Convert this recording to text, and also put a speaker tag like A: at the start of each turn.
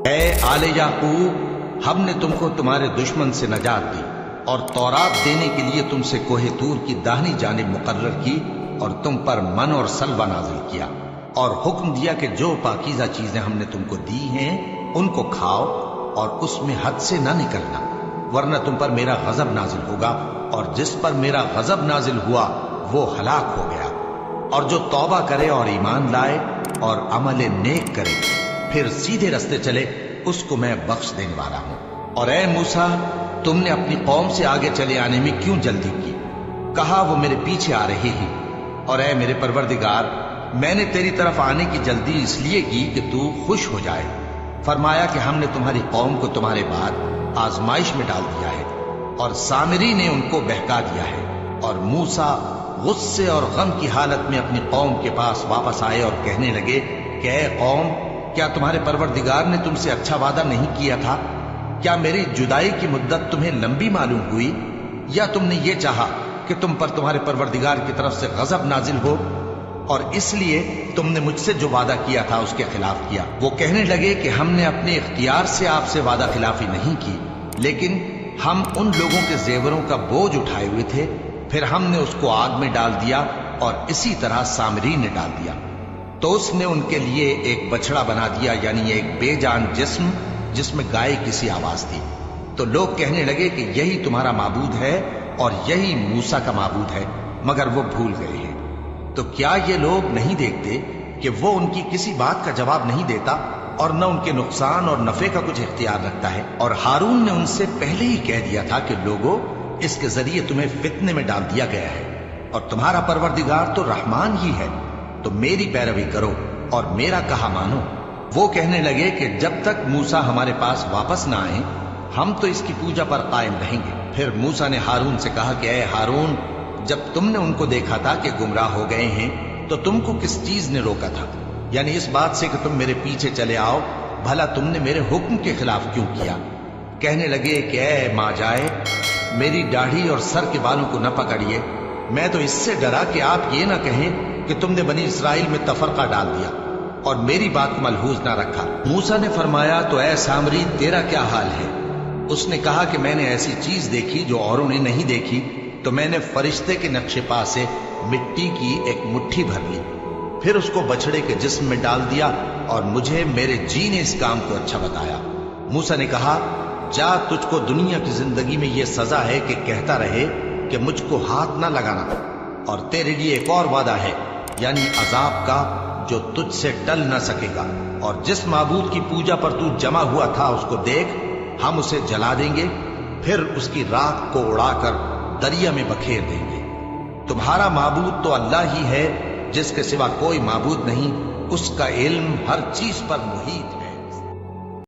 A: اے آل یعقوب، ہم نے تم کو تمہارے دشمن سے نجات دی اور تورات دینے کے لیے تم سے کوہ طور کی داہنی جانب مقرر کی اور تم پر من اور سلوہ نازل کیا اور حکم دیا کہ جو پاکیزہ چیزیں ہم نے تم کو دی ہیں ان کو کھاؤ اور اس میں حد سے نہ نکلنا، ورنہ تم پر میرا غضب نازل ہوگا، اور جس پر میرا غضب نازل ہوا وہ ہلاک ہو گیا۔ اور جو توبہ کرے اور ایمان لائے اور عمل نیک کرے پھر سیدھے رستے چلے، اس کو میں بخش دینے والا ہوں۔ اور اے موسیٰ، تم نے اپنی قوم سے آگے چلے آنے میں کیوں جلدی کی؟ کہا وہ میرے پیچھے آ رہے ہیں۔ اور اے میرے پروردگار، میں نے تیری طرف آنے کی جلدی اس لیے کی کہ تو خوش ہو جائے۔ فرمایا کہ ہم نے تمہاری قوم کو تمہارے بعد آزمائش میں ڈال دیا ہے، اور سامری نے ان کو بہکا دیا ہے۔ اور موسیٰ غصے اور غم کی حالت میں اپنی قوم کے پاس واپس آئے اور کہنے لگے کہ اے قوم، کیا تمہارے پروردگار نے تم سے اچھا وعدہ نہیں کیا تھا؟ کیا میری جدائی کی مدت تمہیں لمبی معلوم ہوئی، یا تم نے یہ چاہا کہ تم پر تمہارے پروردگار کی طرف سے غضب نازل ہو، اور اس لیے تم نے مجھ سے جو وعدہ کیا تھا اس کے خلاف کیا؟ وہ کہنے لگے کہ ہم نے اپنے اختیار سے آپ سے وعدہ خلافی نہیں کی، لیکن ہم ان لوگوں کے زیوروں کا بوجھ اٹھائے ہوئے تھے، پھر ہم نے اس کو آگ میں ڈال دیا، اور اسی طرح سامری نے ڈال دیا۔ تو اس نے ان کے لیے ایک بچڑا بنا دیا، یعنی ایک بے جان جسم جس میں گائے کی سی آواز تھی۔ تو لوگ کہنے لگے کہ یہی تمہارا معبود ہے اور یہی موسیٰ کا معبود ہے، مگر وہ بھول گئے ہیں۔ تو کیا یہ لوگ نہیں دیکھتے کہ وہ ان کی کسی بات کا جواب نہیں دیتا اور نہ ان کے نقصان اور نفع کا کچھ اختیار رکھتا ہے؟ اور ہارون نے ان سے پہلے ہی کہہ دیا تھا کہ لوگوں، اس کے ذریعے تمہیں فتنے میں ڈال دیا گیا ہے، اور تمہارا پروردگار تو رحمان ہی ہے، تو میری پیروی کرو اور میرا کہا مانو۔ وہ کہنے لگے کہ جب تک موسیٰ ہمارے پاس واپس نہ آئے ہم تو اس کی پوجا پر قائم رہیں گے۔ پھر موسیٰ نے ہارون سے کہا کہ اے ہارون، جب تم نے ان کو دیکھا تھا کہ گمراہ ہو گئے ہیں تو تم کو کس چیز نے روکا تھا؟ یعنی اس بات سے کہ تم میرے پیچھے چلے آؤ، بھلا تم نے میرے حکم کے خلاف کیوں کیا؟ کہنے لگے کہ اے ماں جائے، میری داڑھی اور سر کے بالوں کو نہ پکڑیے، میں تو اس سے ڈرا کہ آپ یہ نہ کہیں کہ تم نے بنی اسرائیل میں تفرقہ ڈال دیا اور میری بات کو ملحوظ نہ رکھا۔ موسیٰ نے فرمایا تو اے سامری، تیرا کیا حال ہے؟ اس نے کہا کہ میں نے ایسی چیز دیکھی جو اوروں نے نہیں دیکھی، تو میں نے فرشتے کے نقش پا سے مٹی کی ایک مٹھی بھر لی، پھر اس کو بچڑے کے جسم میں ڈال دیا، اور مجھے میرے جی نے اس کام کو اچھا بتایا۔ موسیٰ نے کہا جا، تجھ کو دنیا کی زندگی میں یہ سزا ہے کہ کہتا رہے کہ مجھ کو ہاتھ نہ لگانا، اور تیرے لیے ایک اور وعدہ ہے، یعنی عذاب کا جو تجھ سے ٹل نہ سکے گا۔ اور جس معبود کی پوجا پر تو جمع ہوا تھا اس کو دیکھ، ہم اسے جلا دیں گے، پھر اس کی راکھ کو اڑا کر دریا میں بکھیر دیں گے۔ تمہارا معبود تو اللہ ہی ہے، جس کے سوا کوئی معبود نہیں، اس کا علم ہر چیز پر محیط ہے۔